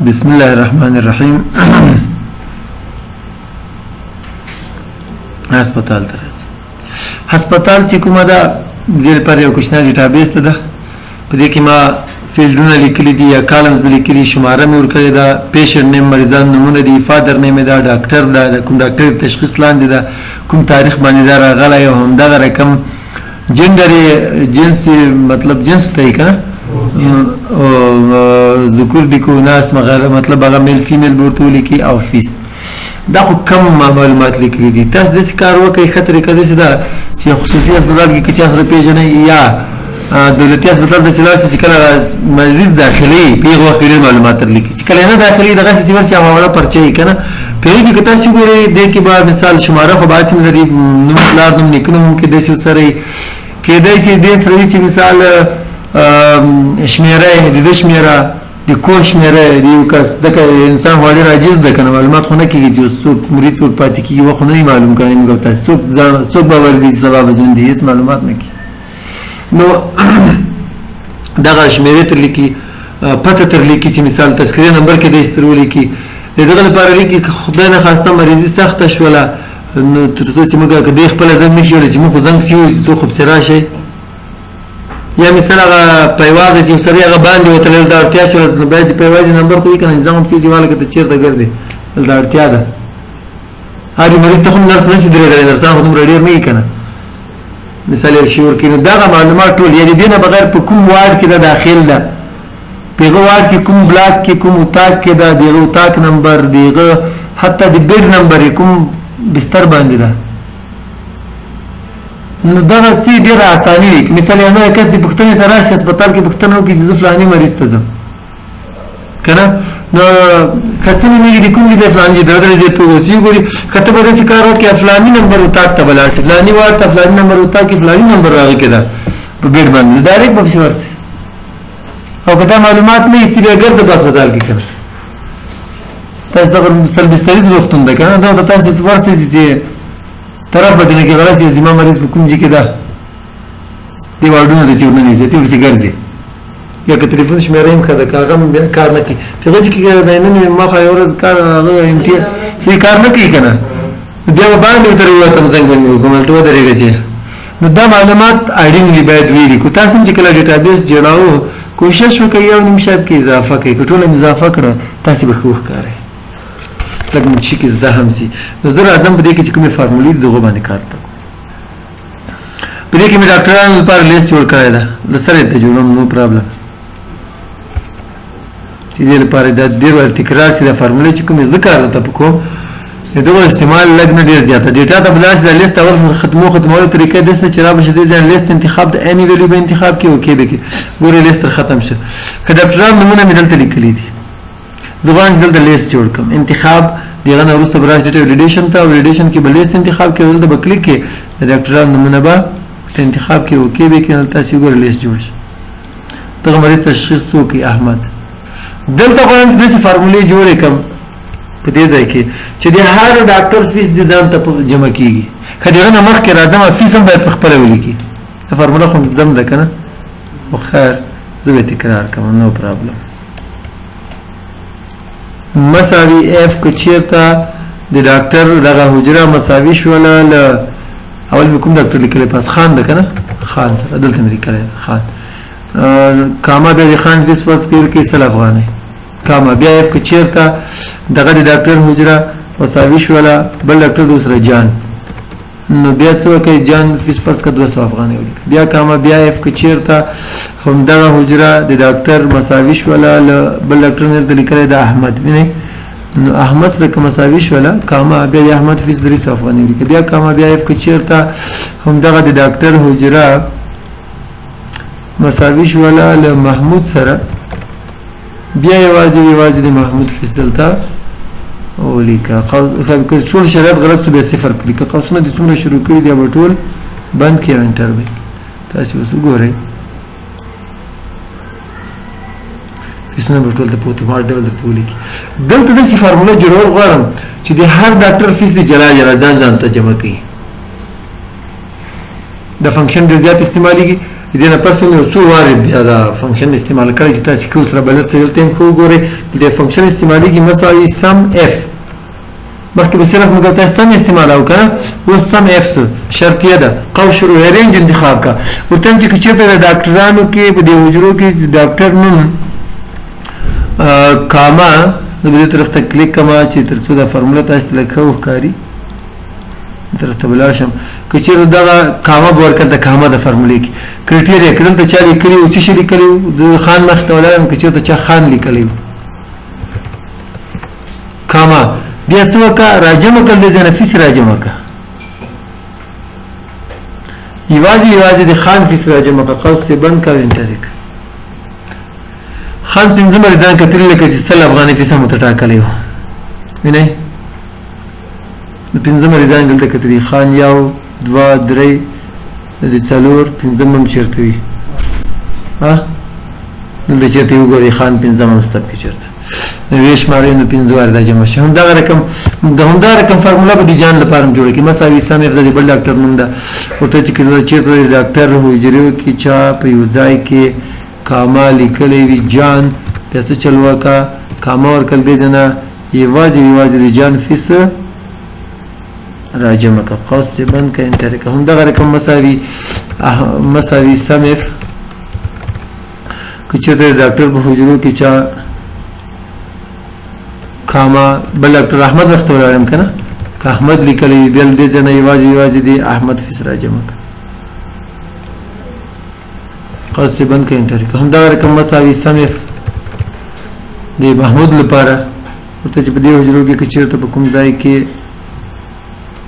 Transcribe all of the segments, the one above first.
بسم الله الرحمن الرحیم. هسپتال ته هسپتال چې کومه ده د لپاره یو کوچنی ډیټابیس ده. په دې کې ما فیلډونه لیکلي دي یا کالمز لیکلي، شماره مې ورکړې ده، پیشنټ نیم، مریضان نومونه دي، فادر نیم ده، ډاکټر ده، کوم ډاکټر تشخیص لاندې ده، کوم تاریخ باندې ده راغلی، او همدغه رقم جنډر جنس مطلب جنس ته یې که نه ذکور دي که اناس مطلب هغه میل فیمیل به ورته ولیکي، او فیس. دا خو کم معلومات لیکلي دي. تاسو داسې کار وکړئ، ښه طریقه داسې ده چې خصوصي هسپتال کې که چا سره پېژنئ یا دولتي هسپتال ته چې لاړ شئ چې کله مریض داخلي په هغه وخت کې ډېر معلومات درلیکي، چې کله نه داخلي دغسې چې ورسې حواله پرچه یي که نه په هغې کې که تاسو وګورئ دې کې به مثال شماره خو به هسې هم لري، نوم پلار نوم نیکه نوم هم کېدای شي ورسره یي، کېدای شي دې سره وي چې مثال شمیره د ده شمیره د کور شمیره د یو کس ځکه انسان خو ډېر عاجز ده که نه معلومات خو نه کېږي چې اوس څوک مریض څوک پاتې کېږي وخت خو نه وي معلوم که نه موږ او تاسې څوک باور دي چې سبا به ژوندي هېڅ معلومات نه کېږي. نو دغه شمیرې تر لیکي، پته تر لیکي چې مثال تذکرې نمبر کې دی تر ولیکي. د دغه لپاره لیکي که خدای نخواسته مریضي سخته شوله نو تر څو چې موږ که دی خپله زنګ نه شي ویلی چې موږ خو زنګ پسې ووایو چې څوک خو پسې راشئ، یا مثال هغه پیوازه چې سړی هغه باندې وتلی دلته اړتیا شوله نو باید د پیوازې نمبر خو وي که نه نظام هم پسې واله که ته چېرته ګرځې دلته اړتیا ده. هر مریض ته خو نرس نه شي درېدلی، نرسان خو دومره ډېر نه وي که نه مثال یو شي ورکوي. نو دغه معلومات ټول یعنې دې نه بغیر په کوم واډ کې ده داخل ده، په هغه واډ کې کوم بلاک کې کوم اتاق کې ده، د هغه اتاق نمبر، د هغه حتی د بیډ نمبر یې کوم بستر باندې ده. نو دغه څه ډېره اساني وي. مثال یو نوی کس د پوښتنې ته راشي هسپتال کې پوښتنه وکړي چې زه فلاني مریض ته ځم که نه، نو که څه نومېږي د کوم ځای دی فلاني ځای دغه ځای ته ووایي چې وګوري که ته به داسې کار وکړې فلاني نمبر اتاق ته به لاړ شې، فلاني واډ ته فلاني نمبر اتاق کې فلاني نمبر هغه کې ده په بیډ باندې ډایرکټ به پسې ورسې. او که دا معلومات نه ایستي بیا ګرځه په هسپتال کې که نه تاسو دغه سلبستریز روغتون ده که نه دغه ته تاسې ورسئ چې طرف بدنه کې غلط یو زما مریض په کوم ځای کې ده دې واډونه ده چې ورننه ځي ته پسې ګرځې، یا که تلیفون شمېره هم ښه ده که هغه هم کار نه کوي په هغه ځای کې نن ما خو یوه ورځ کار هغه صحیح کار نه کوي که نه بیا به باندې ورته ووتم زنګ به مې وکړم هلته ودرېږه چې. نو دا معلومات اړین وي باید ولیکو. تاسو هم چې کله ډیټابیس جوړاو کوشش وکړئ یو نیم شب کې اضافه کوئ، که ټوله مې اضافه کړه تاسې به ښه وښکارئ لږ مچي کې زده هم سي. نو زه راځم په دې کې چې کومې فارمولې دي د هغو باندې کار کوم. په دې کې مې ډاکټرانو لپاره لیست جوړ کړی ده، له سره یې ته جوړوم نو پرابلم چې دې لپاره دا ډېر وایي تکرار سي. دا فارمولې چې کومې زه کار درته په کوم د دغو استعمال لږ نه ډېر زیاته. ډېټا ته به داسې دا لیست اول ختمولو طریقه یې داسې ده چې را به شي دې ځای لیست انتخاب د اني ویلیو به انتخاب کړي اوکې به کړي ګورې لیست تر ختم شه. که ډاکټران نومونه مې دلته لیکلي دي زه غواړم چې دلته لیست جوړ کړم. انتخاب د هغه نه وروسته به راشي ډېټا ولیډیشن ته، ولیډیشن کې به لیست انتخاب کړي، دلته به کلیک کړي د ډاکټرانو نومونه به انتخاب کړي اوکې به کړي تاسې وګورئ لیست جوړ شي. دغه مریض تشخیص څوک کوي احمد. دلته غواړم چې داسې فارمولې جوړې کړم په دې ځای کې چې د هر ډاکټر فیس دې ځان ته جمع کېږي. که د هغه نه مخکې راځم فیس هم باید په خپله ولیکي. دا فارموله خو مقدم ده که نه خو خیر زه به تکرار کوم نو پرابلم. مساوي اف که چېرته د ډاکټر دغه حجره مساوي شوله له اول مې کوم ډاکټر لیکلی پاس خان ده که نه خان سره دلته مې لیکلی خان کاما بیا د خان فیس فرض کې 100 افغانۍ کاما بیا اف که چېرته دغه د ډاکټر حجره مساوي شوله بل ډاکټر دوسره جان نو بیا څه وکړئ جان فیس فرض که 200 افغانۍ ولیکئ. بیا کاما بیا اف که چېرته همدغه حجره د ډاکټر مساوي شوله له بل ډاکټر مې درته لیکلی د احمد وینئ نو احمد سره که مساوي شوله کاما بیا د احمد فیس 300 افغانۍ ولیکئ. بیا کاما بیا اف که چېرته همدغه د ډاکټر حجره مساوي شوله له محمود سره بیا یوازې د محمود فیس دلته ولیکه. که ټول شرایط غلط شو بیا صفر کړي. که قوسونه دې څومره شروع کړي دي به ټول بند کړي او انټر وکړي. تاسې اوس وګورئ فیسونه به ټول د په اتومات ډول درته ولیکي. دلته داسې فارموله جوړول غواړم چې د هر ډاکټر فیس دې جلا ځان ته جمع کړي. دا فنکشن ډېر زیات استعمالیږي دې نه پس په څو واره بیا دا فنکشن استعمال کړئ چې تاسو کو سره بلد څه تم خو ګورئ د فنکشن استعمالي مساوي سم اف مخکې به صرف موږ تاسو سم استعمال وکړه اوس سم اف شرطیه ده قوس شروع رینج انتخاب کا ورته چې چیرته د ډاکټرانو کې په دې حجرو کې ډاکټر نوم کاما د دې طرف ته کلیک کما چې ترڅو دا فارموله تاسو لکه وکاري درسته بلاشم که چیرې دا کاما ورکړه د کاما د فارمولې کې کرایټیریا کړل ته چا لیکلی او چې لیکلی د خان مخ ته ولایم که چیرته چا خان لیکلی کاما بیا څه کا راجم کړل د نفس راجم کا یوازې د خان فیس راجم کا قوس سے بند کا انټریک خان پنځم ځان کتل لکه چې سل افغاني فیس متټاکلی و وینئ د پنځم ځان دلته کتلی خان یو 2 3 د څلور پنځم هم چیرته وي ها دلته چیرته وګورئ خان پنځم هم ستپ کې چیرته نو شمارې نو پنځه واره د جمع شي همدغه رقم فارموله به د جان لپاره هم جوړه کړي مساوي سم اف د بل ډاکټر نوم ده ورته چې کله چیرته د ډاکټر حجرو کې چا په یو ځای کې کاما لیکلی وي جان بیا څه چل وکړه کاما ورکړل دی نه یوازې د جان فیس راجمه کا قوس سے بند کا انٹر کا همدغه رقم مساوي سم اف که چیرته ډاکټر په حجرو کې چا کاما بل ډاکټر احمد وخت ولرم کنه که احمد لیکلی بل دې نه یوازې دی احمد فیس راجمه کا قوس سے بند کا انٹر کا همدغه رقم مساوي سم اف دی محمود لپاره ورته چې په دې حجرو کې چیرته په کوم ځای کې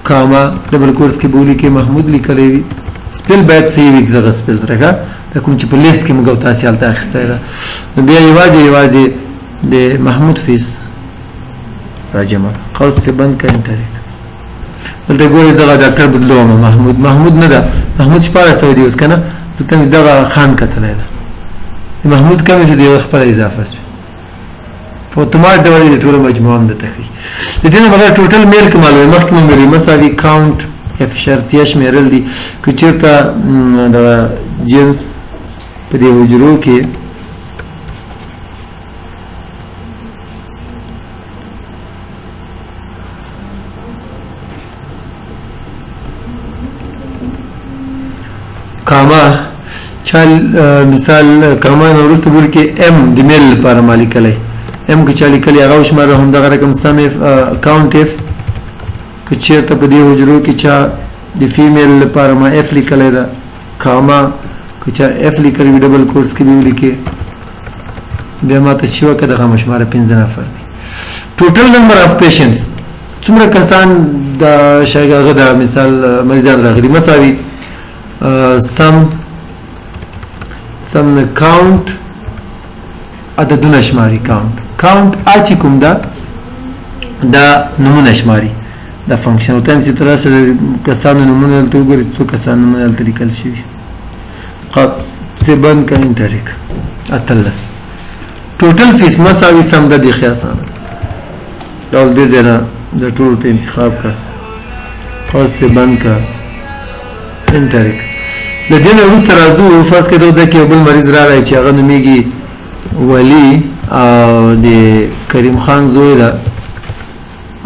کاما ډبل کورس کې بولی کې محمود لیکلی وي سپیل باید صحیح وي دغه سپیل راکا دا کوم چې په لیست کې موږ تاسو حالت اخیستی ده نو بیا یوازې د محمود فیس راجمه قوس سے بند کا انټریک دلته ګورئ دغه ډاکټر بدلوم محمود نه ده محمود 1400 دی اوس که نه زه ته مې دغه خان کتلی ده د محمود کم چې د خپله اضافه شوي په اتومات ډول د ټوله مجموعه هم درته ښیي د دې نه بغیر ټوټل میل که معلوموي مخکې مو ویلي مساوي کاونټ اف شرطیه شمېرل دي که چېرته دغه جنس په دې حجرو کې کاما چا مثال کاما نه وروسته بول کې ام د میل لپاره ما لیکلی ام که چا لیکلی هغه وشماره همدغه رقم سم اف کاونټ اف که چېرته په دې حجرو کې چا د فیمیل لپاره ما اف لیکلی ده کاما که چا اف لیکلی وي ډبل کورس کې به ولیکې بیا ماته چې وکړه دغه مشماره 5 نفر دي ټوټل نمبر اف پیشنټس څومره کسان د هغه د مثال مریضان راغلي مساوي سم کاونټ عددونه شماري کاونټ اچ کوم دا نمونه شماري دا فنکشن او تم چې تر سره کسانو نمونه دلته وګورئ څو کسان نمونه دلته لیکل شوي قد سے بند کا انټریک اتلس ټوټل فیس مساوي سم د دې خیاسان ډول دې ځای نه د ټولو ته انتخاب کا قد سے بند کا انټریک د دې نه وروسته راځو فرض کړئ دغه ځای کې یو بل مریض راغی چې هغه نومیږي ولی او د کریم خان زوی ده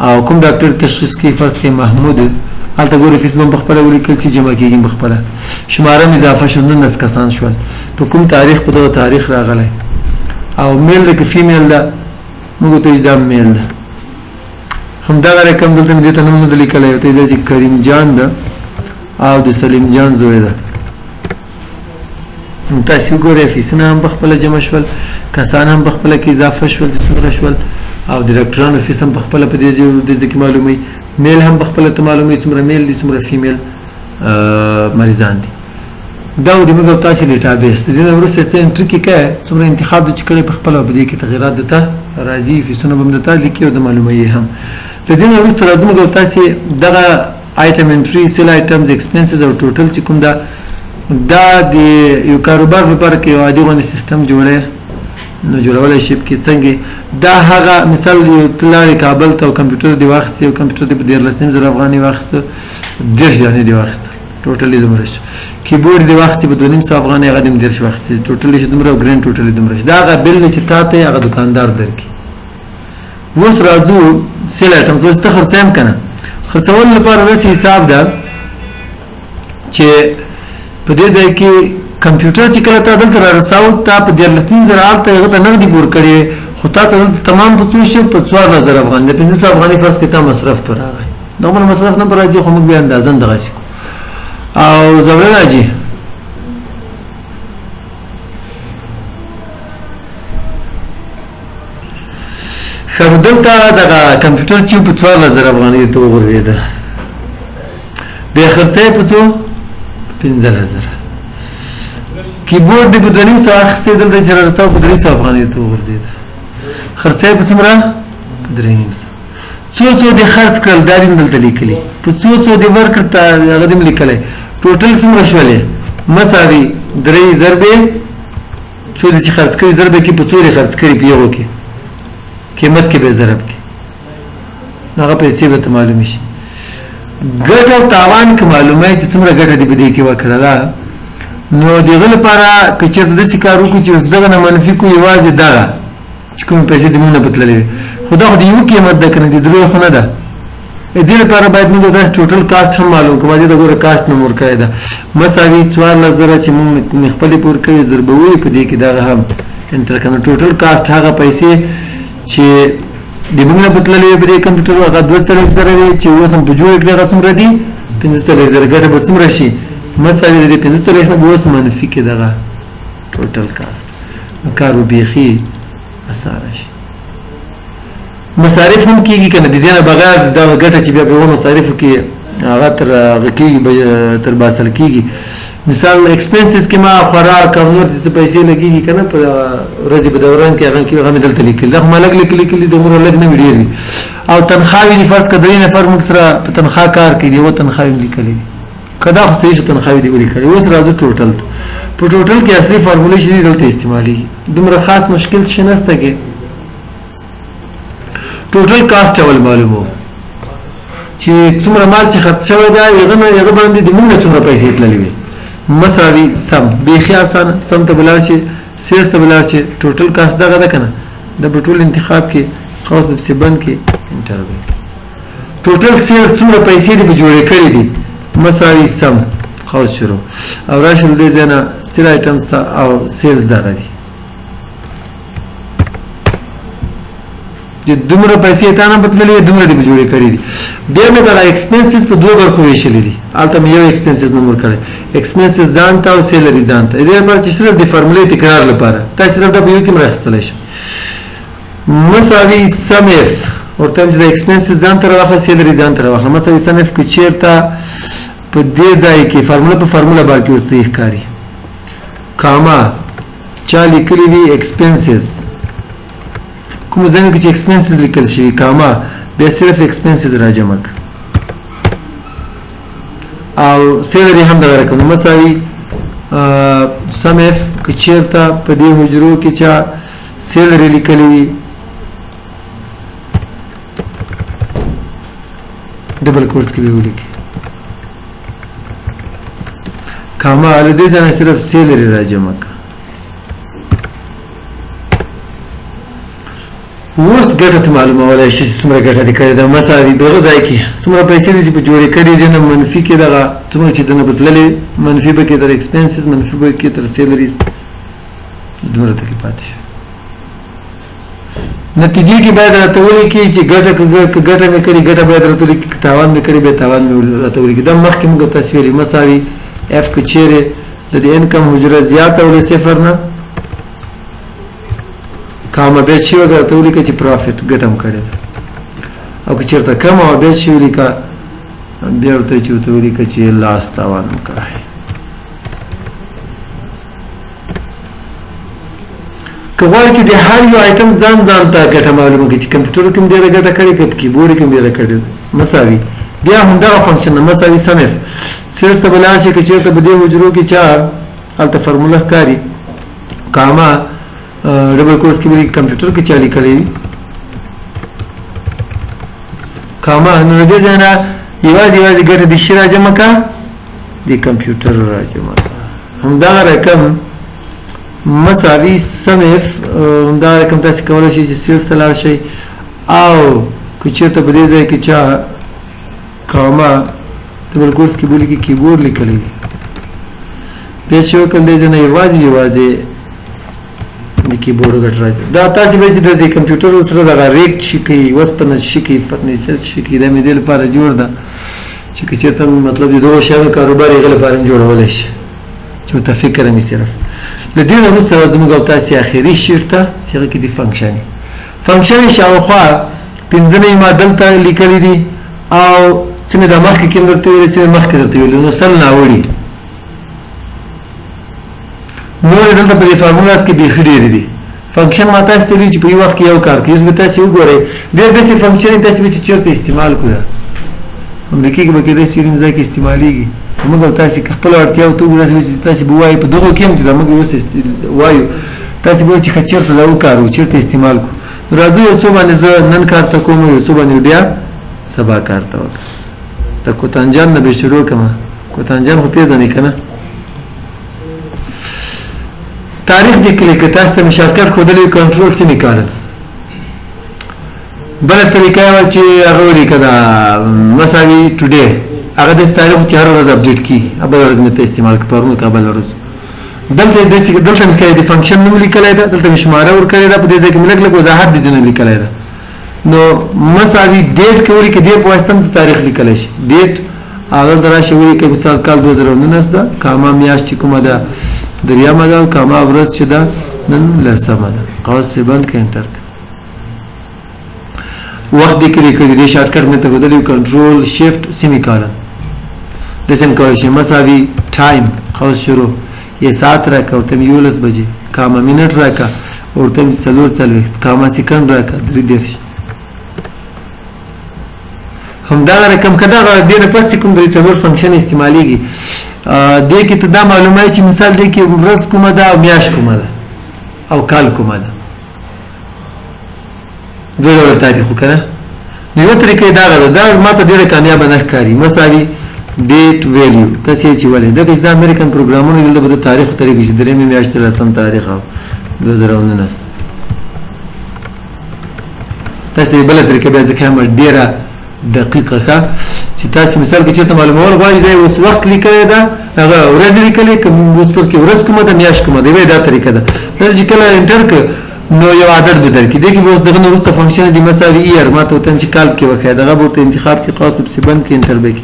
او کوم ډاکټر تشخیص کوي فرض کړئ محمود هلته ګورئ فیس به پخپله ولیکل چې جمع کېږي پخپله شماره مې اضافه شو 19 کسان شول په کوم تاریخ په دغه تاریخ راغلی او میل ده که فیمیل ده موږ ورته دا میل ده همدغه رقم دلته مې دې ته نوم نه ده لیکلی ورته یې چې کریم جان ده او د سلیم جان زوی ده تاسو وګورئ فیسونه هم پخپله جمع شول کسان هم پخپله کې اضافه شول چې څومره شول او د ډاکټرانو فیس هم پخپله په دې ځای کې معلوموي میل هم پخپله ته معلوموي څومره میل دي څومره فیمیل مریضان دي دا و د موږ او تاسې ډیټابیس د دې نه وروسته ته انټري کې کوې څومره انتخاب د چې کړی پخپله په دې کې تغیرات درته راځي فیسونه به هم درته لیکي او د معلوموي هم د دې نه وروسته راځو موږ او تاسې دغه آیټم انټري سیل آیټمز ایکسپنسز او ټوټل چې کوم دا د یو کاروبار لپاره کې یو عادي غونې سیستم جوړی نو جوړولی شي کې څنګه دا هغه مثال یو ته لاړې کابل ته او کمپیوټر دې واخیستې یو کمپیوټر دې په 14,000 افغانۍ واخیسته 10 جانې دې واخیسته ټوټلی دومره شو کیبورډ دی وخت په 2.5 افغانۍ هغه د 10 وخت ټوټلی شو دومره ګرین ټوټلی دومره شو دا هغه بل چې تا ته هغه دکاندار درکې اوس راځو سیل آیټم اوس ته خرڅایم کنه خرڅول لپاره داسې حساب ده چې په دې ځای کې کمپیوټر چې کله تا دلته رارساو تا په 13,000 ته هغه ته نغدي پور کړی خو تا ته تمام په څو شي په 14,000 افغان د 1500 افغاني فرض کې تا مصرف پر راغی نو مصرف نه پر راځي خو موږ به اندازن دغه شي او زبر راځي خو دلته دغه کمپیوټر چې په 14,000 افغاني ته وګرځیده به خرڅه په څو 15,000 کیبورډ په 2.5 اخستې دلته چې راځو په 300 افغاني ته وګرځیده خرڅه په څومره 3.5 څو د خرڅ کړل دارین دلته لیکلي په څو د ورکړ ته هغه دې لیکلي ټوټل څومره شولې مساوي 3 ضربې څو د خرڅ کړي ضربې کې په څو خرڅ کړي پیغو کې قیمت کې به ضرب کې هغه پیسې به معلوم شي ګټه او تاوان کې معلومه چې څومره ګټه دې بده کې وکړه نو دغه لپاره کچې د سکارو کو چې دغه نه منفي کو یوازې دا چې کوم پیسې دې مونږ نه بتللې خدا خو دې یو قیمت ده کنه دې درو خو نه ده دې لپاره باید موږ د ټوټل کاست هم معلوم کړو چې دغه کاست نمبر کړی ده مساوي 14,000 چې موږ خپل پور کړی ضربوي په دې کې دا هم انټر کنه ټوټل کاست هغه پیسې چې د موږ نه بتللې په دې کمپیوټر هغه 2,000 چې اوس هم په جوړ کې هغه څومره دي 15,000 ګټه به څومره شي مساوي د 15,000 نه اوس منفي کې دغه ټوټل کاست کارو بیخي اسانه شي مصارف هم کیږي کنه د دې نه بغیر د ګټه چې بیا په مصارف کې هغه تر باسل کیږي مثال ایکسپنسز کې ما خوراک او نور څه پیسې لګیږي کنه په ورځې په دوران کې هغه کې هم دلته لیکل دا مالک لیکل د عمر لګ نه ویډیو او تنخواهي د فرض کړئ نفر موږ سره په تنخواه کار کوي او تنخواهي لیکل کدا خو صحیح تنخواهي دی لیکل اوس راځو ټوټل په ټوټل کې اصلي فارموله شې دلته استعمالي دومره خاص مشکل شي نهسته کې ټوټل کاست اول معلومو چې څومره مال چې خرڅ شوی دی هغه باندې د موږ څومره پیسې تللې وي مساوي سم بیخي آسان سم ته بلار شي سیس ته بلار شي ټوټل کاست دغه ده کنه د ټول انتخاب کې خاص په بند کې انټر وي ټوټل سیل څومره پیسې دې جوړې کړې دي مساوي سم خاص شروع او راشل دې ځنه سیل آیټمز او سیلز دغه دي چې دومره پیسې تا نه بتللې دومره دې جوړې کړې دي بیا مې دا ایکسپنسز په دوه برخو ویشلې دي البته مې یو ایکسپنسز نمبر کړی ایکسپنسز ځان ته او سیلری ځان ته دې لپاره چې صرف د فارمولې تکرار لپاره تاسو صرف دا په یو کې راخستلی شئ مساوي سم اف ورته چې د ایکسپنسز ځان ته راوخله سیلری ځان ته راوخله مساوي سم اف کې چیرته په دې ځای کې فارموله په فارموله باندې اوس ښکاري کاما چا لیکلي دي ایکسپنسز کوم ځای کې چې ایکسپنسز لیکل شوی کاما بیا صرف ایکسپنسز راجمع او سیلری هم دغه رقم مساوي سم اف که چیرته په دې حجرو کې چا سیلری لیکلی وي ډبل کوټ کې به ولیکي کاما له دې ځای صرف سیلری راجمع اوس ګټه معلومه ولای شي څومره ګټه دې کړې ده مساوي دغه ځای کې څومره پیسې دې په جوړې کړې دي نه منفي کې دغه څومره چې دنه بدللې منفي به کې تر ایکسپنسز منفي به کې تر سیلریز دومره ته کې پاتې شي نتیجې کې باید راته ولیکي چې ګټه مې کړې ګټه باید راته ولیکي تاوان مې کړې به تاوان مې راته ولیکي دا مخکې موږ تاسو ویلي مساوي اف کې چیرې د دې انکم حجره زیاته ولې صفر نه کامه به چې وګورئ ته ولیکه چې پروفیټ ګټم کړی او که چېرته کم او به چې ولیکه بیا ورته چې ورته ولیکه چې لاس تاوان وکړی که غواړئ چې د هر یو آیټم ځان ته ګټه معلومه کړي چې کمپیوټر کې هم ډېره ګټه کړې که په کیبورډ کې هم ډېره کړې مساوي بیا همدغه فنکشن مساوي سم اف سیلز ته به لاړ شي که چېرته په دې حجرو کې چا هلته فارموله ښکاري کاما ډبل کوټس کې به کمپیوټر کې چالي کړی کاما نو دې ځای نه یوازې ګټه د شي راجمع کا د کمپیوټر راځي همدا رقم مساوي سم اف همدا رقم تاسو کولای شئ چې سیلز ته لاړ شئ او که چېرته په دې ځای کې چا کاما ډبل کورس کې بولي کې کیبورډ لیکلی دی بیا چې وکړل دی ځای نه یوازې د کیبورډ ګټ راځي دا تاسو به چې د کمپیوټر سره دغه ریکټ شي کوي اوسپنه شي کوي فرنیچر شي کوي دا مې دې لپاره جوړ ده چې که چېرته مطلب د دغو شیانو کاروبار یې هغه لپاره جوړولی شي چې ورته فکر مې صرف له دې نه وروسته زموږ او تاسې اخري شیټ ته چې هغه کې دي فنکشن فنکشن یې شاوخوا پنځه نه ما دلته لیکلي دي او څه مې دا مخکې کې درته ویلي څه مې مخکې درته ویلي نو سل ناوړي نور دلته په دې فارمولاز کې بیخي ډېرې دي فنکشن ما تاسو ته ویلي چې په یو وخت کې یو کار کوي اوس به تاسې وګورئ ډېر داسې فنکشن یې تاسې به چې چېرته استعمال کړو امریکې کې به کېدای شي ځای کې استعمالېږي موږ تاسې خپله اړتیا وتوګو داسې تاسې به وایو په دغو کې هم چې دا موږ اوس وایو تاسې به وایو چې ښه چېرته دا وکاروو چېرته استعمال کړو نو راځو یو څو باندې زه نن کار ته کوم یو څو باندې بیا سبا کار ته وکړم د کوتانجان نه به شروع کړم کوتانجان خو پېژنئ که نه تاریخ دې کلیک کړئ تاسو ته مې شارټکټ ښودلی وي کنټرول څه مې کاله بله طریقه یې وه چې هغه ولیکه دا مساوي ټوډے هغه داسې تاریخ چې هره ورځ اپډیټ کېږي بله ورځ مې ته استعمال کړه پرون که بله ورځ دلته مې ښایي د فنکشن نوم لیکلی ده دلته مې شماره ورکړې ده په دې ځای کې مې لږ لږ وضاحت د ځینو لیکلی ده نو مساوي ډیټ کې ولیکئ دې په واسطه هم تاریخ لیکلی شي ډیټ هغه ته راشئ ولیکئ مثال کال 2019 ده کاما میاشت چې کومه ده دریمه ده او کاما ورځ چې ده نن لسمه ده قوس پسې بند کړئ انټر کړئ وخت دې کې لیکلی دې شارټکټ مې ته ښودلی کنټرول شفټ سیمی کالن داسې هم کولی شئ مساوي ټایم قوس شروع یې ساعت راکړه ورته مې 11 بجې کاما منټ راکړه ورته مې 4 کاما سیکنډ راکړه 3 همدغه رقم که دغه دې نه پس چې کوم درې څلور فنکشن استعمالیږي دې کې ته دا معلومه چې مثال دې کې ورځ کومه ده او میاشت کومه ده او کال کومه ده دوه ډول تاریخ که نه نو یوه طریقه یې دغه ده دا ما ته ډېره کامیابه نه ښکاري مساوي ډیټ ویلیو تاسې یې چې ولې ځکه چې دا امریکن پروګرامونه دلته به د تاریخو طریقې چې درېیمې میاشتې لسم تاریخ او 2019 تاسې ته یې بله طریقه بیا زه ښیم ډېره دقیقه ښه چې تاسې مثال کې چېرته معلومول غواړئ دا اوس وخت لیکلی ده هغه ورځ لیکلی که اوس کې ورځ کومه ده میاشت کومه ده یوه دا طریقه ده دا چې کله انټر کړه نو یو عدد به درکړي دې کې به اوس دغه نه وروسته فنکشن دي مساوي ایر ما ته وتم چې کال کې وښیه دغه به ورته انتخاب کې قوس پسې بند کړي انټر به کړي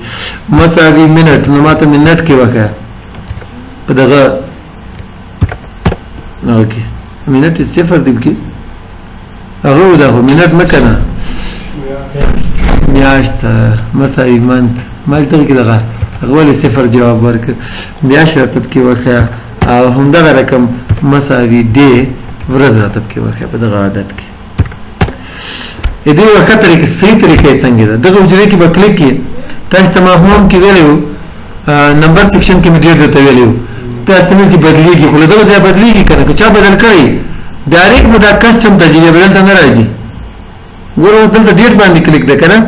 مساوي منټ نو ما ته منټ کې وښیه په دغه اوکې منټ صفر دی کې هغه و دا خو منټ نه که نه میاشت مساوي منت ما دغه کې دغه هغه ولې صفر جواب ورکړ میاشت راته پکې وښیه او همدغه رقم مساوي ډې ورځ راته پکې وښیه په دغه عادت کې د دې یوه ښه طریقه صحیح طریقه یې څنګه ده دغه حجرې کې به کلیک کړي تاسو ته ما هوم کې ویلی وو نمبر سیکشن کې مې ډېر درته ویلی وو تاسو ته مې چې بدلېږي خو له دغه ځایه بدلېږي که نه که چا بدل کړی ډایرکټ به دا کسټم ته ځي بیا به دلته نه راځي ګوره اوس دلته ډېټ باندې کلیک ده که نه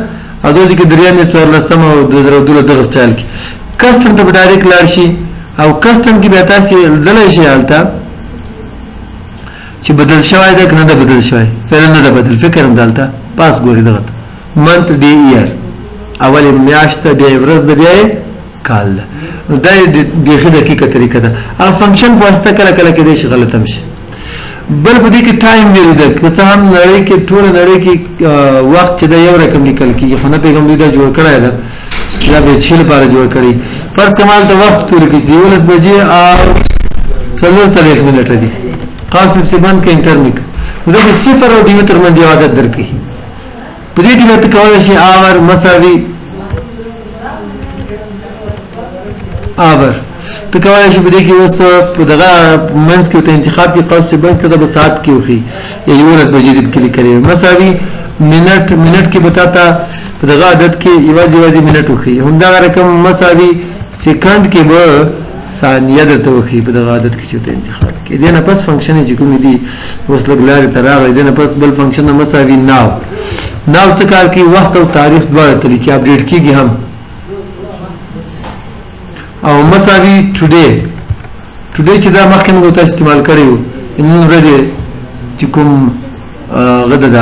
او داسې کې درېیمې څوارلسمه او 2012 دغه سټایل کې کسټم ته به ډایرکټ لاړ شي او کسټم کې بیا تاسې دلی شئ هلته چې بدل شوی ده که نه ده بدل شوی فعلا نه ده بدل فکر هم دلته پاس ګوري دغه ته منت ډې ایر اول یې میاشت ده بیا یې ورځ ده بیا یې کال ده نو دا یې بیخي دقیقه طریقه ده هغه فنکشن په واسطه کله کله کېدای شي غلط هم شي بل په دې کې ټایم ویلو ده که څه هم نړۍ کې ټوله نړۍ کې وخت چې ده یو رقم لیکل کېږي خو نه پوهېږم دوی دا جوړ کړی ده دا به څه لپاره جوړ کړی فرض کمال ته وخت تورې کړي 11 بجې او 4 منټه دي قوس پسې بند کړئ انټر مې کړه نو دا به صفر او دیو تر منځ یو عدد درکړي په دې کې به ته کولی شي آور مساوي آور ته کولی شي په دې کې اوس په دغه منځ کې ورته انتخاب کړي قوس پسې بند کړه دا به ساعت کې وښي یا 11 بجې دې پکې لیکلی وي مساوي منټ کې به تا ته په دغه عدد کې یوازې منټ وښي همدغه رقم مساوي سیکنډ کې به ثانیه درته وښي په دغه عادت کې چې ورته انتخاب کړي دې نه پس فنکشن چې کومې دي اوس لږ لارې ته راغلی دې نه پس بل فنکشن مساوي ناو څه کار کوي وخت او تاریخ دواړه طریقې اپډیټ کېږي هم او مساوي ټوډے چې دا مخکې موږ تاسو استعمال کړی وو نن ورځې چې کوم غدا د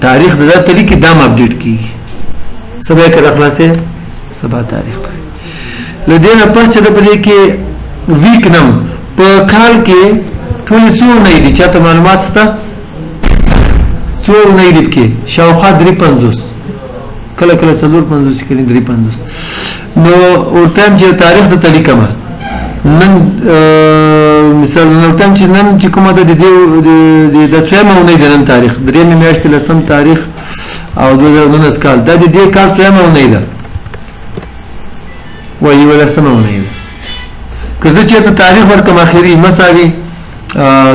تاریخ د طریقې دام اپډیټ کیږي سبا کې راخلاصې سبا تاریخ لدينا پس چې د پدې کې ویک نم په کال کې ټول څو نه دي چې ته معلومات ستا څو نه دي کې شاوخوا 350 کله 450 کله 350 نو ورته چې تاریخ د طریقه ما نن مثال نو تم چې نن چې کومه د څه مونږ نه نن تاریخ درې میاشتې لسم تاریخ او 2019 کال دا د دې کال څه مونږ نه ده وایي ولا سمونه ده که زه چې ته تاریخ ورکم اخیری مساوي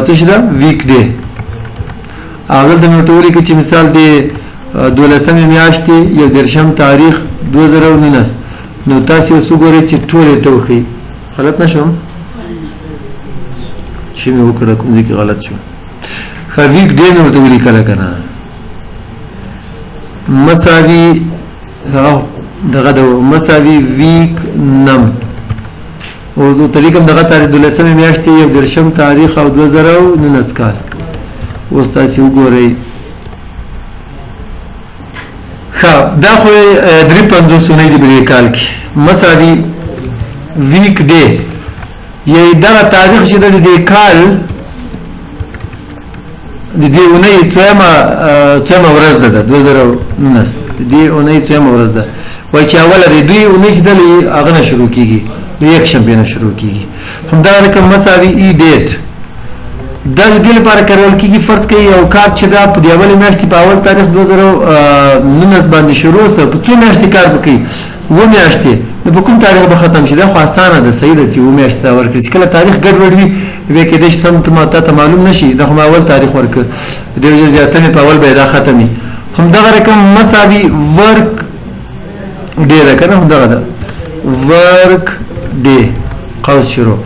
څه شي دا ویک ډے اول د نوټوري کې چې مثال دی 12 میاشتې یو درشم تاریخ 2019 نو تاسو وګورئ چې ټول ته وخی غلط نشم چې مې وکړه کوم ځای کې غلط شو خو ویک ډے نو ورته ولیکل کنه مساوي دغه د مساوي ویک نم او د طریقم دغه تاریخ 12 میاشتې یو درشم تاریخ او 2019 کال اوس تاسو وګورئ ښه دا خو 350 نه دی بری کال کې مساوي ویک ډے یی دا تاریخ چې د دې کال د دې اونۍ څومره ورځ ده 2019 دې اونۍ څومره ورځ ده وای چې اوله د دوی اونۍ چې دلې هغه نه شروع کیږي یک شنبه نه شروع کیږي همدا رقم مساوي ای ډیټ دا د دې لپاره کارول کیږي فرض کړئ یو کار چې دا په دیولې میاشتې په اول تاریخ 2019 باندې شروع سه په څو میاشتې کار وکړي و میاشتې نو په کوم تاریخ به ختم شي دا خو اسانه ده صحیح ده چې و میاشتې ورکړي چې کله تاریخ ګډوډ وي به کې د سم ته معلوم نشي دا خو اول تاریخ ورکړ د دې ځاتنه په اول به دا ختمي همدا رقم مساوي ورک ډے ده کنه همدا ده ورک ډے قوس شروع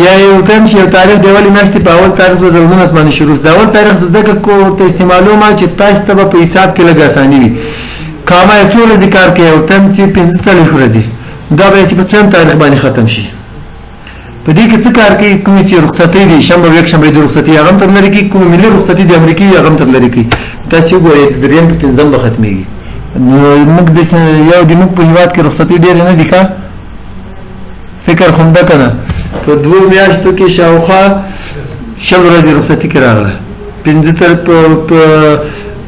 یا یو ټیم چې یو تاریخ دیوالی میاشتې په اول تاریخ 2019 باندې شروع دا اول تاریخ ځکه کو ته استعمالو ما چې تاسو ته په حساب کې لګا اساني وي کامه ټول ذکر کې یو ټیم چې 15 ورځې دا به چې په څوم تاریخ باندې ختم شي په دې کې څه کار کوي کوم چې رخصتي دي شنبه یک شنبه د رخصتي هغه تر لري کې کوم ملي رخصتي د امریکای هغه تر لري کې تاسو ګورئ دریم په پنځم به ختميږي نو موږ د یو د موږ په هیواد کې رخصتي ډېر نه دي ښه فکر خو دا کنه په دوه میاشتو کې شاوخوا شل ورځې رخصتي کې راغله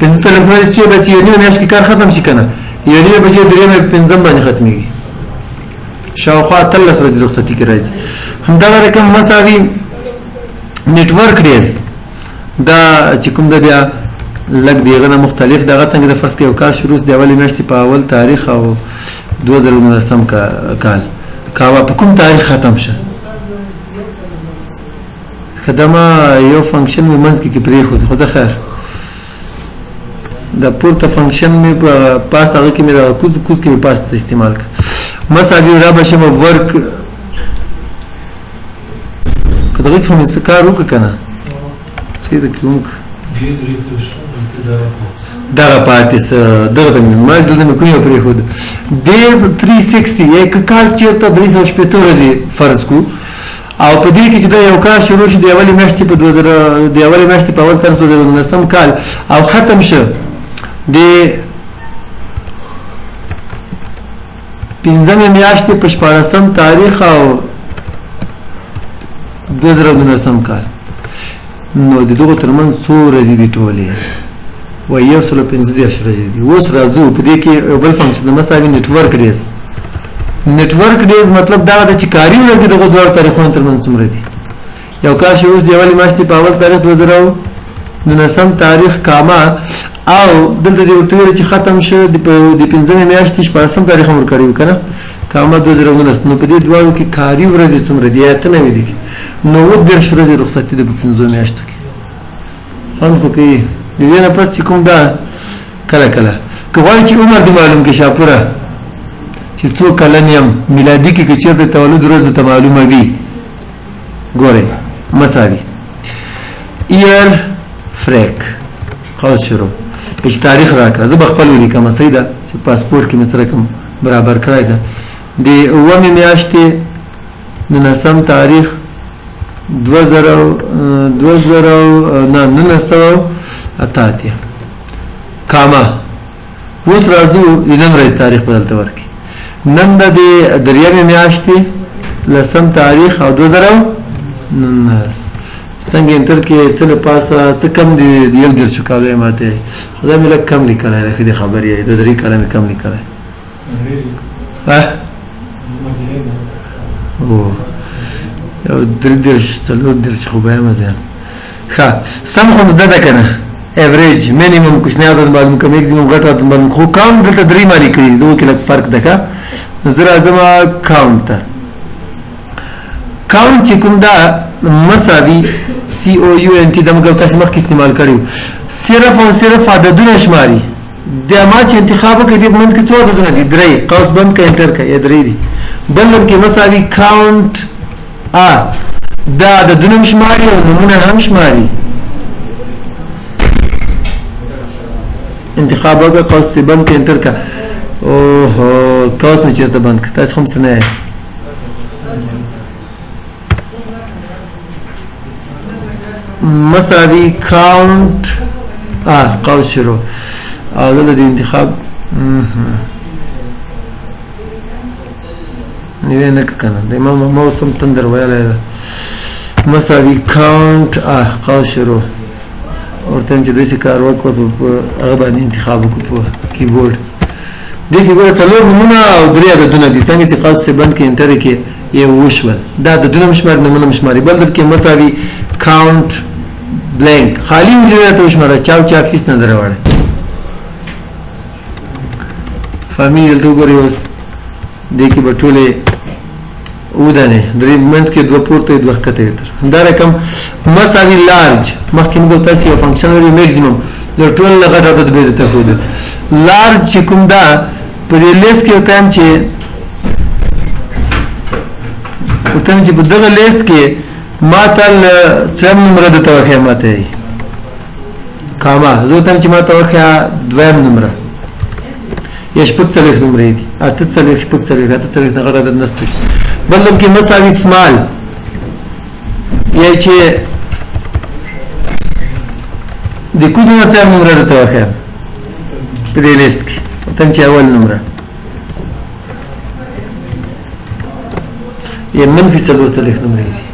15 ورځې چې به یو میاشت کې کار ختم شي کنه یو نه به چې دریم پنځم باندې ختميږي شاوخوا 13 ورځې رخصتي کې راځي همدا رقم مساوي نتورک ډیز دا چې کوم د بیا لګ دیغه مختلف دغه څنګه د فرض کې یو کار شروع دی اولی میاشتې په اول تاریخ او 2019 کال کاوه په کوم تاریخ ختم شه خدمه یو فنکشن مې منځ کې پرې خو خو خیر دا پورته فنکشن مې په پاس هغه کې مې کوز کې پاس استعمال کړ مساوي را بشه ورک کله چې موږ کار وکړو کنه چې دا کوم دا پاتې دغه ما دلته کوم یو پرې خو دیز 360 یک کال چیرته 360 ورځې فرض کو او په دې کې چې دا یو کار شروع شي د اولی میاشتې په 2000 د اولی میاشتې په اول تاریخ 2019 کال او ختم شه د پنځمې میاشتې په 14 تاریخ او 2019 کال نو د دغه ترمن څو ورځې دي ټولې و یو سل 15 ورځې دي اوس راځو په دې کې بل فنکشن د مساوي نتورک ډیز نتورک ډیز مطلب دا د چې کاری ورځې دغه دوه تاریخونو ترمن څومره دي یو کار شروع دی اولی میاشتې په اول تاریخ 2019 تاریخ کاما او دلته د ورته چې ختم شو د پنځمې میاشتې 14 تاریخ مور کړیو کنه کاما 2019 نو په دې دوه کې کاری ورځې څومره دي اته نه دي نو و د شورزي رخصتي د 15 میاشتو کې فهم خو کې د دې نه پس کوم دا کله کله کوم چې عمر دی معلوم کې شاپوره چې څو کلن یم میلادي کې چې د تولد ورځ د معلومه وي ګوره مساوي ایر فریک خلاص شروع هیڅ تاریخ راکړه زه خپل ولیکم سیدا چې پاسپورت کې مې سره کوم برابر کړای دا د اومه میاشتې 19 تاریخ 1988 کاما. اوس راځو د نن ورځې تاریخ په دلته ورکړي. نن د دریمې میاشتې 10 تاریخ او 2019 څنګه انټر کې څه له پاسه څه کم دي یو درس کالو ماته خدای مې لږ کم لیکلای راخې د خبرې د درې کلمې کم لیکلای ها او یو درې درس څلور درس خو به مزه ښه سم خو زده ده کنه ایوریج مینیمم کوشنه عدد معلوم کوم میکسیمم غټ عدد معلوم خو کام دلته درې مالي کړی دوه کې لږ فرق ده ښه زه راځم کاونټ ته کاونټ چې کوم دا مساوي COUNT د موږ تاسو مخکې استعمال کړیو صرف او صرف عددونه شماري د ما چې انتخاب کړي د منځ کې څو عددونه دي درې قوس بند کې انټر کړئ درې دي بل کې مساوي کاونټ دا عددونه شماري او نمونه هم شماري انتخاب وکړه قوس بند کې انټر کړه اوه قوس نه چیرته بند کړه تاسو هم څه نه مساوي کاونټ قوس شروع او دلته د انتخاب نیوه نه کنه د امام موسم تندر ویلی ده مساوي کاونټ قوس شروع ورته چې داسې کار وکړو په هغه باندې انتخاب وکړو په کیبورډ دې کې ګوره څلور نومونه او درې عددونه دي څنګه چې قوس بند کې انټر کې یو وشول دا عددونه هم شماري نومونه هم شماري بل کې مساوي کاونټ بلینک خالی وجود ته وشماره چاو چا فیس نه دروړي فامیل دلته وګورئ اوس دې کې به ټولې ودانې درې منځ کې دوه پورته دوه ښکته دا رقم مساوي لارج مخکې موږ تاسو یو فنکشن لري میکسیمم د ټول نه غټ عدد به درته ښودل لارج چې کوم دا په دې لیست کې وتایم چې په دغه لیست کې ما تل څم نمبر د توخه ماته کاما زه تم چې ما توخه دویم نمبر یا شپږ څلوېښت نمبرې دي اته څلوېښت شپږ څلوېښت اته څلوېښت نه غټ عدد نشته بل کې مساوي سمال یا چې د کوم څم نمبر د توخه په دې لیست کې تم چې اول نمبر یا منفي څلور څلوېښت نمبرې دي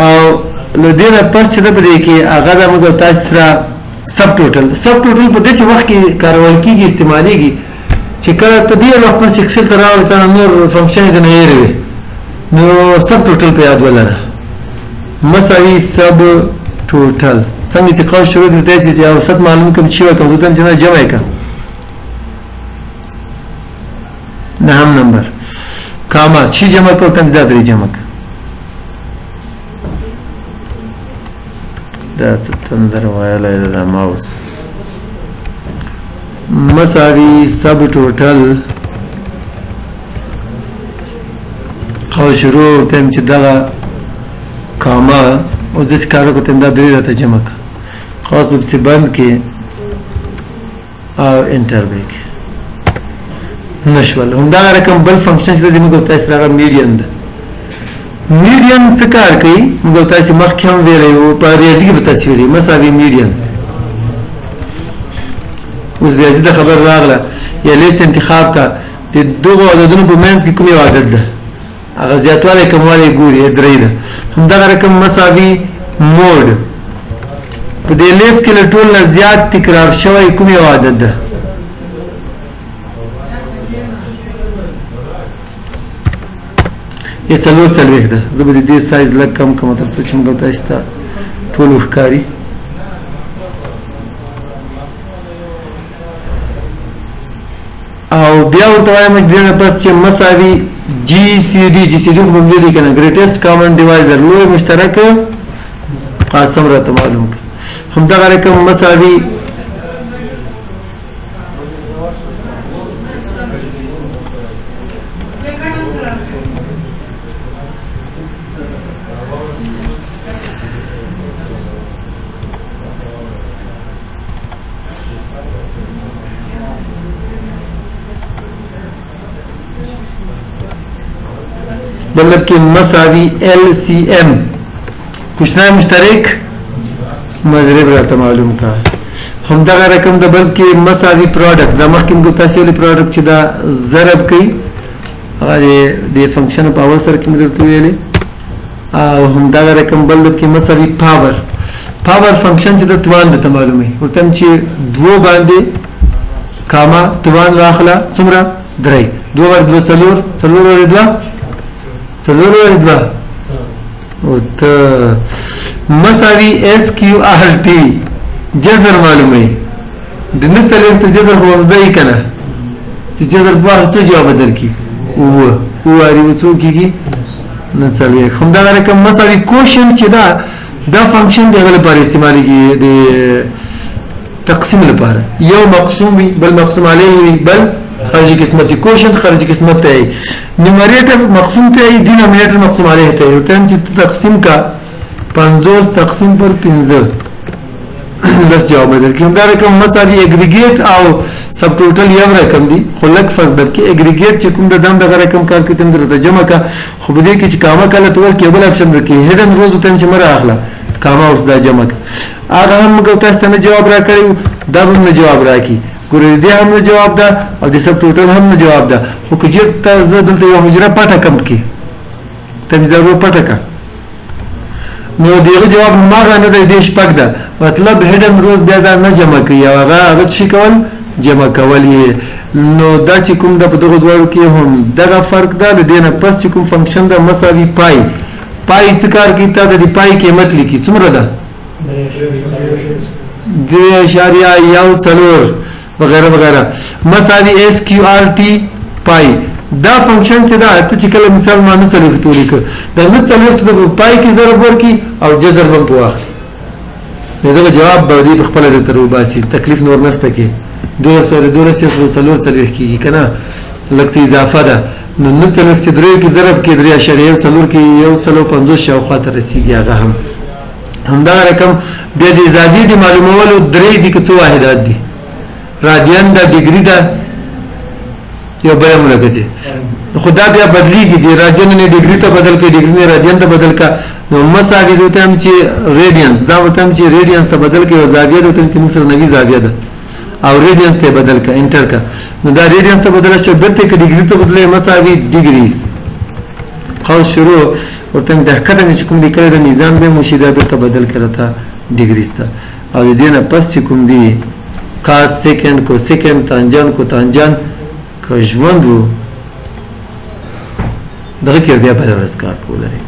او له دې نه پس چې د پدې کې هغه د موږ تاسو سره سب ټوټل په داسې وخت کې کارول کېږي استعمالېږي چې کله ته دې وخت پس اکسل ته راوړې تا نور فنکشن یې نه هېروي نو سب ټوټل په یاد ولره مساوي سب ټوټل څنګه چې قوس شروع کړي چې اوسط معلوم کوم چې وکړم زه چې نه جمع کړم نهم نمبر کاما چې جمع کړو تم دا درې جمع کړ دا تندر ویلی دا ماوس مساوي سب ټوټل قوس شروع تم چې دغه کاما اوس داسې کار وکړو تم دا درې راته جمع کړه قوس به پسې بند کې او انټر به یې نشول همدغه رقم بل فنکشن چې دی موږ تاسو راغلی میډین ده میډین څه کار کوي موږ تاسو مخکې هم ویلی وو په ریاضي کې به تاسو ویلي مساوي میډین اوس ریاضي ته خبر راغله یا لیست انتخاب کا د دغو عددونو په منځ کې کوم یو عدد ده هغه زیاتوالی کموالی ګوري درې ده همدغه رقم مساوي موډ په دې لیست کې له ټول نه زیات تکرار شوی کوم یو عدد ده یا څلور څلوېښت ده زه به د دې سایز لږ کم کړم تر څو چې موږ تاسو ته ټول وښکاري او بیا ورته وایم چې دې نه پس چې مساوي GCD خو به مې ولیکي که نه ګریټسټ کامن ډیوایزر لوی مشترک قاسم راته معلوم کړه همدغه رقم مساوي مطلب کې مساوي LCM کوچنی مشترک مضرب راته معلوم کا همدغه رقم د بل کې مساوي پروډکټ د مخکې موږ تاسو ولې پروډکټ چې دا ضرب کوي هغه د فنکشن په اول سره کې موږ درته ویلې او همدغه رقم بل کې مساوي پاور فنکشن چې د توان د معلومه ورته چې دوه باندې کاما توان راخلا څومره درې دوه ور دوه څلور ور دوه او ته مساوي SQRT جذر معلومه د نڅلې ته جذر خو مزدای کنه چې جذر دوه څه جواب درکې او اړ څو کیږي نڅلې هم دا رقم مساوي کوشن چې دا فنکشن دغه لپاره استعمالېږي د تقسیم لپاره یو مقسوم وي بل مقسوم علیه وي بل خارجي قسمت کوشن خارجي قسمت ته نومریټر مقسوم ته ډینامینیټر مقسوم علیه ته یو ټیم چې تقسیم کا 50 تقسیم پر 15 لس جواب درکې دا رقم مساوي اګریګیټ او سب ټوټل یو رقم دي خو لک فرق درکې اګریګیټ چې کوم د دم دغه رقم کار کوي تم درته جمع کا خو بده کې چې کاما کله تور کې بل اپشن درکې هډن روز ته چې مره اخلا کاما اوس دا جمع اګه هم موږ تاسو ته جواب را کړو دا هم جواب راکې ګورې دې هم جواب ده او د سب ټوټل هم جواب ده خو چې تاسو دلته یو حجره پټه کم کې تم ضرور پټه کا نو دغه جواب ماغه نه دی شپږ ده مطلب هډن روز بیا دا نه جمع کوي هغه شي کول جمع کول نو دا چې کوم د په دغه دوه کې هم دغه فرق ده د دینه پس چې کوم فنکشن د مساوي پای څه کار کوي ته د پای قیمت لیکي څومره ده 2.14 وغیرہ وغیرہ مساوي SQRT پای دا فنکشن چې دا ته چې کله مثال ما نه څلور ته لیک دا نه څلور ته پای کې ضرب ورکی او جذر هم په واخلي دغه جواب به دې خپل د تر وباسي تکلیف نور نشته کې 2.4 کېږي کنه لکه اضافه ده نو نه څلور چې درې کې ضرب کې 3.4 کې یو څلور 50 شاوخوا ته رسیږي هغه همدا رقم بیا د زادي د معلومولو درې دي کې څو واحدات دي رادیان دا ډیګري ده یو بل ملګری خدا بیا بدلیږي دی رادیان نه ډیګري ته بدل کې ډیګري نه رادیان ته بدل کا نو مساوي زوته هم چې ریډینس دا وته هم چې ریډینس ته بدل کې او زاویه وته چې موږ سره نوې زاویه ده او ریډینس ته بدل کا انټر کا نو دا ریډینس ته بدل شو بیرته کې ډیګري ته بدلې مساوي ډیګریز خو شروع ورته د حقیقت چې کوم دی کړه د میزان به مشیده بیرته بدل کړه تا ډیګریز ته او د دې نه پس چې کوم دی کاس سیکنډ کو سیکنډ تانجان کو تانجان که ژوند وو دغه کې بیا بل ورځ کار کول لري